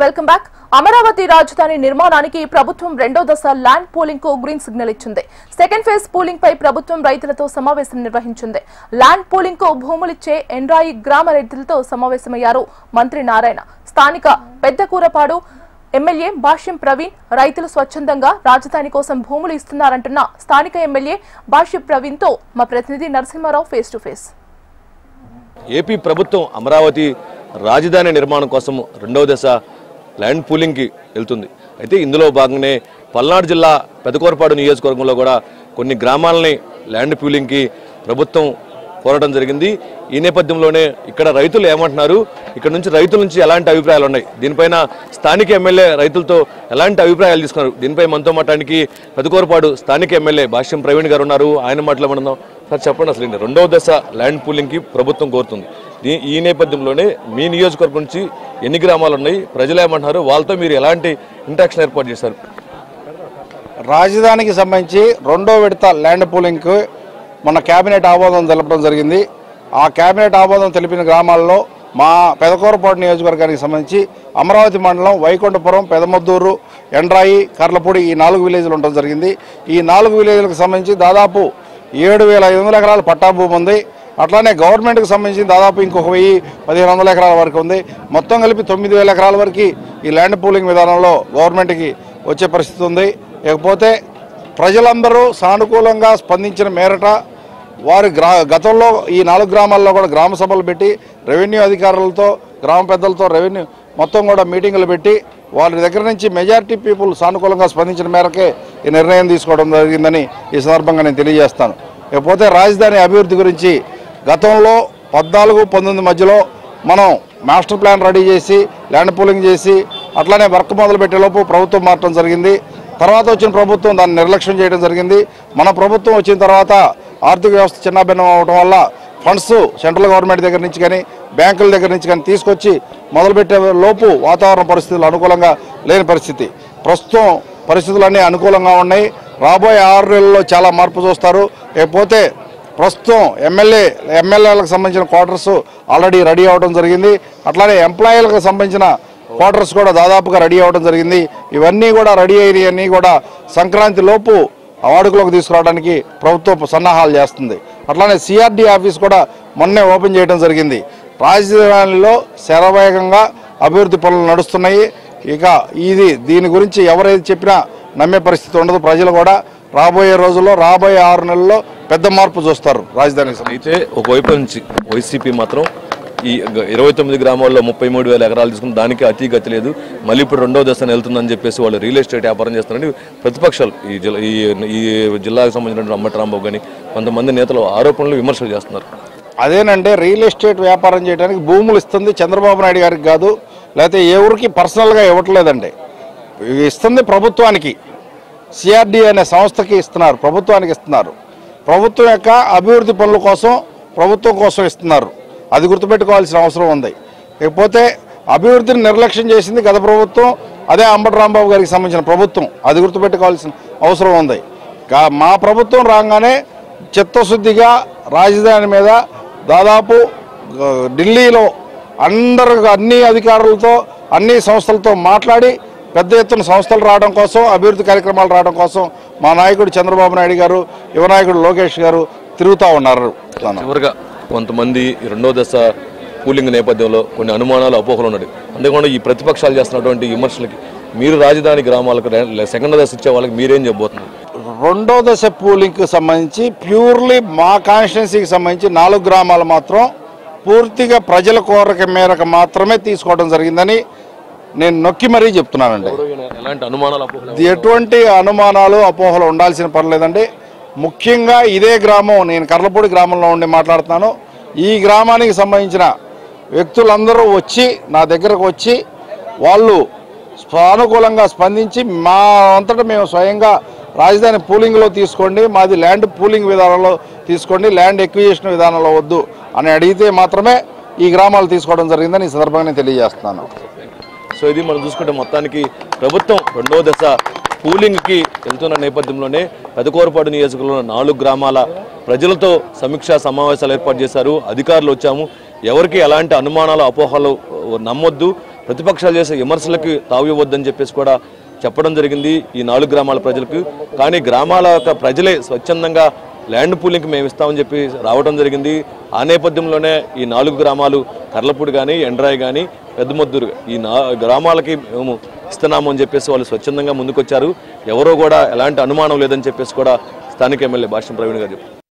Welcome back. Amaravati రాజధాని నిర్మాణానికి ప్రభుత్వం రెండో దశ ల్యాండ్ పూలింగ్ కు గ్రీన్ సిగ్నల్ ఇచ్చింది. సెకండ్ ఫేజ్ పూలింగ్ పై ప్రభుత్వం రైతులతో సమావేశం నిర్వహించింది. ల్యాండ్ పూలింగ్ కు భూములిచ్చే ఎండ్రాయి గ్రామ రైతులతో సమావేశమయ్యారు మంత్రి నారాయణ. స్థానిక పెద్దకూరపాడు ఎమ్మెల్యే భాష్యం ప్రవీణ్ రైతులు స్వచ్ఛందంగా రాజధాని కోసం భూములు ఇస్తున్నారంటున్న స్థానిక ఎమ్మెల్యే భాష్యం ప్రవీణ్ తో మా ప్రతినిధి Narasimha Rao face to face. AP ప్రభుత్వం అమరావతి రాజధాని నిర్మాణం కోసం రెండవ దశ ల్యాండ్ పూలింగ్కి వెళ్తుంది. అయితే ఇందులో భాగంగానే పల్నాడు జిల్లా పెదకూరపాడు నియోజకవర్గంలో కూడా కొన్ని గ్రామాలని ల్యాండ్ పూలింగ్కి ప్రభుత్వం కోరడం జరిగింది. ఈ నేపథ్యంలోనే ఇక్కడ రైతులు ఏమంటున్నారు, ఇక్కడ నుంచి రైతుల నుంచి ఎలాంటి అభిప్రాయాలు ఉన్నాయి, దీనిపైన స్థానిక ఎమ్మెల్యే రైతులతో ఎలాంటి అభిప్రాయాలు తీసుకున్నారు, దీనిపై మనతో మాట్లాడడానికి పెదకూరపాడు స్థానిక ఎమ్మెల్యే భాష్యం ప్రవీణ్ గారు ఉన్నారు. ఆయన మాట్లాడమన్నాం. సార్ చెప్పండి, అసలు రెండవ దశ ల్యాండ్ పూలింగ్కి ప్రభుత్వం కోరుతుంది. ఈ నేపథ్యంలోనే మీ నియోజకవర్గం నుంచి ఎన్ని గ్రామాలు ఉన్నాయి, ప్రజలు ఏమంటున్నారు, వాళ్ళతో మీరు ఎలాంటి ఇంటరాక్షన్ ఏర్పాటు చేశారు? రాజధానికి సంబంధించి రెండో విడత ల్యాండ్ పూలింగ్కి మన కేబినెట్ ఆమోదం తెలపడం జరిగింది. ఆ కేబినెట్ ఆమోదం తెలిపిన గ్రామాల్లో మా పెదకూరపాడు నియోజకవర్గానికి సంబంధించి అమరావతి మండలం వైకుంఠపురం, పెదమద్దూరు, ఎండ్రాయి, కర్లపూడి ఈ 4 విలేజ్లు ఉండడం జరిగింది. ఈ 4 విలేజ్లకు సంబంధించి దాదాపు 7,500 ఎకరాల పట్టా భూమి ఉంది. అట్లానే గవర్నమెంట్కి సంబంధించి దాదాపు ఇంకొక 1,000-1,500 ఎకరాల వరకు ఉంది. మొత్తం కలిపి 9,000 ఎకరాల వరకు ఈ ల్యాండ్ పూలింగ్ విధానంలో గవర్నమెంట్కి వచ్చే పరిస్థితి ఉంది. ఇకపోతే ప్రజలందరూ సానుకూలంగా స్పందించిన మేరట వారి గతంలో ఈ 4 గ్రామాల్లో కూడా గ్రామ సభలు పెట్టి రెవెన్యూ అధికారులతో, గ్రామ పెద్దలతో రెవెన్యూ మొత్తం కూడా మీటింగులు పెట్టి వాళ్ళ దగ్గర నుంచి మెజారిటీ పీపుల్ సానుకూలంగా స్పందించిన మేరకే ఈ నిర్ణయం తీసుకోవడం జరిగిందని ఈ సందర్భంగా నేను తెలియజేస్తాను. ఇకపోతే రాజధాని అభివృద్ధి గురించి గతంలో 14-19 మధ్యలో మనం మాస్టర్ ప్లాన్ రెడీ చేసి ల్యాండ్ పూలింగ్ చేసి అట్లానే వర్క్ మొదలుపెట్టేలోపు ప్రభుత్వం మారడం జరిగింది. తర్వాత వచ్చిన ప్రభుత్వం దాన్ని నిర్లక్ష్యం చేయడం జరిగింది. మన ప్రభుత్వం వచ్చిన తర్వాత ఆర్థిక వ్యవస్థ చిన్నాభిన్నం అవడం వల్ల ఫండ్స్ సెంట్రల్ గవర్నమెంట్ దగ్గర నుంచి కానీ బ్యాంకుల దగ్గర నుంచి కానీ తీసుకొచ్చి మొదలుపెట్టే లోపు వాతావరణ పరిస్థితులు అనుకూలంగా లేని పరిస్థితి. ప్రస్తుతం పరిస్థితులన్నీ అనుకూలంగా ఉన్నాయి. రాబోయే 6 నెలల్లో చాలా మార్పు చూస్తారు. లేకపోతే ప్రస్తుతం ఎమ్మెల్యేలకు సంబంధించిన క్వార్టర్స్ ఆల్రెడీ రెడీ అవ్వడం జరిగింది. అట్లానే ఎంప్లాయీలకు సంబంధించిన క్వార్టర్స్ కూడా దాదాపుగా రెడీ అవ్వడం జరిగింది. ఇవన్నీ కూడా రెడీ అయినవన్నీ కూడా సంక్రాంతి లోపు వాడుకలోకి తీసుకురావడానికి ప్రభుత్వం సన్నాహాలు చేస్తుంది. అట్లానే సిఆర్డీ ఆఫీస్ కూడా మొన్నే ఓపెన్ చేయడం జరిగింది. రాజధానిలో శరవేగంగా అభివృద్ధి పనులు నడుస్తున్నాయి. ఇక దీని గురించి ఎవరైతే చెప్పినా నమ్మే పరిస్థితి ఉండదు. ప్రజలు కూడా రాబోయే రోజుల్లో రాబోయే 6 నెలల్లో పెద్ద మార్పు చూస్తారు రాజధానికి. అయితే ఒకవైపు నుంచి వైసీపీ మాత్రం ఈ 29 గ్రామాల్లో 33,000 ఎకరాలు తీసుకుని దానికి అతిగతి లేదు, మళ్ళీ ఇప్పుడు రెండవ దశను వెళ్తుందని చెప్పేసి వాళ్ళు రియల్ ఎస్టేట్ వ్యాపారం చేస్తున్నారని ప్రతిపక్షాలు ఈ జిల్లాకు సంబంధించిన అంబటి రాంబాబు కానీ కొంతమంది నేతలు ఆరోపణలు, విమర్శలు చేస్తున్నారు. అదేనంటే రియల్ ఎస్టేట్ వ్యాపారం చేయడానికి భూములు ఇస్తుంది చంద్రబాబు నాయుడు గారికి కాదు, లేకపోతే ఏ ఊరికి పర్సనల్గా ఇవ్వట్లేదండి. ఇస్తుంది ప్రభుత్వానికి, సిఆర్డీ అనే సంస్థకి ఇస్తున్నారు, ప్రభుత్వానికి ఇస్తున్నారు. ప్రభుత్వం యొక్క అభివృద్ధి పనుల కోసం ప్రభుత్వం కోసం ఇస్తున్నారు. అది గుర్తుపెట్టుకోవాల్సిన అవసరం ఉంది. ఇకపోతే అభివృద్ధిని నిర్లక్ష్యం చేసింది గత ప్రభుత్వం, అదే అంబటి రాంబాబు గారికి సంబంధించిన ప్రభుత్వం. అది గుర్తుపెట్టుకోవాల్సిన అవసరం ఉంది. మా ప్రభుత్వం రాగానే చిత్తశుద్ధిగా రాజధాని మీద దాదాపు ఢిల్లీలో అన్ని అధికారులతో అన్ని సంస్థలతో మాట్లాడి పెద్ద ఎత్తున సంస్థలు రావడం కోసం, అభివృద్ధి కార్యక్రమాలు రావడం కోసం మా నాయకుడు చంద్రబాబు నాయుడు గారు, యువ నాయకుడు లోకేష్ గారు తిరుగుతూ ఉన్నారు. చివరిగా కొంతమంది రెండో దశ పూలింగ్ నేపథ్యంలో కొన్ని అనుమానాలు, అపోహలు ఉన్నాయి. అందుకని ఈ ప్రతిపక్షాలు చేస్తున్నటువంటి విమర్శలకి మీరు రాజధాని గ్రామాలకు సెకండ్ దశ ఇచ్చే వాళ్ళకి మీరేం చెప్పబోతున్నారు? రెండో దశ పూలింగ్కి సంబంధించి ప్యూర్లీ మా కాన్స్టిట్యున్సీకి సంబంధించి 4 గ్రామాలు మాత్రం పూర్తిగా ప్రజల కోరిక మేరకు మాత్రమే తీసుకోవడం జరిగిందని నేను నొక్కి మరీ చెప్తున్నానండి. ఎటువంటి అనుమానాలు, అపోహలు ఉండాల్సిన పని లేదండి. ముఖ్యంగా ఇదే గ్రామం, నేను కర్లపూడి గ్రామంలో ఉండి మాట్లాడుతున్నాను. ఈ గ్రామానికి సంబంధించిన వ్యక్తులందరూ వచ్చి నా దగ్గరకు వచ్చి వాళ్ళు సానుకూలంగా స్పందించి మా అంతటా మేము స్వయంగా రాజధాని పూలింగ్లో తీసుకోండి, మాది ల్యాండ్ పూలింగ్ విధానంలో తీసుకోండి, ల్యాండ్ ఎక్విజిషన్ విధానంలో వద్దు అని అడిగితే మాత్రమే ఈ గ్రామాలు తీసుకోవడం జరిగిందని ఈ సందర్భంగా నేను తెలియజేస్తున్నాను. సో ఇది మనం చూసుకుంటే మొత్తానికి ప్రభుత్వం రెండో దశ పూలింగ్కి వెళ్తున్న నేపథ్యంలోనే పెదకూరపాడు నియోజకవర్గంలో 4 గ్రామాల ప్రజలతో సమీక్షా సమావేశాలు ఏర్పాటు చేశారు. అధికారులు వచ్చాము, ఎవరికి ఎలాంటి అనుమానాలు, అపోహలు నమ్మొద్దు, ప్రతిపక్షాలు చేసే విమర్శలకు తావు ఇవ్వద్దని చెప్పేసి కూడా చెప్పడం జరిగింది ఈ 4 గ్రామాల ప్రజలకు. కానీ గ్రామాల యొక్క ప్రజలే స్వచ్ఛందంగా ల్యాండ్ పూలింగ్కి మేము ఇస్తామని చెప్పి రావడం జరిగింది. ఆ నేపథ్యంలోనే ఈ 4 గ్రామాలు కర్లపూడి కానీ, ఎండ్రాయి కానీ, పెద్దమొద్దూరు ఈ గ్రామాలకి మేము ఇస్తున్నాము అని చెప్పేసి వాళ్ళు స్వచ్ఛందంగా ముందుకొచ్చారు. ఎవరో కూడా ఎలాంటి అనుమానం లేదని చెప్పేసి కూడా స్థానిక ఎమ్మెల్యే భాష్యం ప్రవీణ్ గారు చెప్పారు.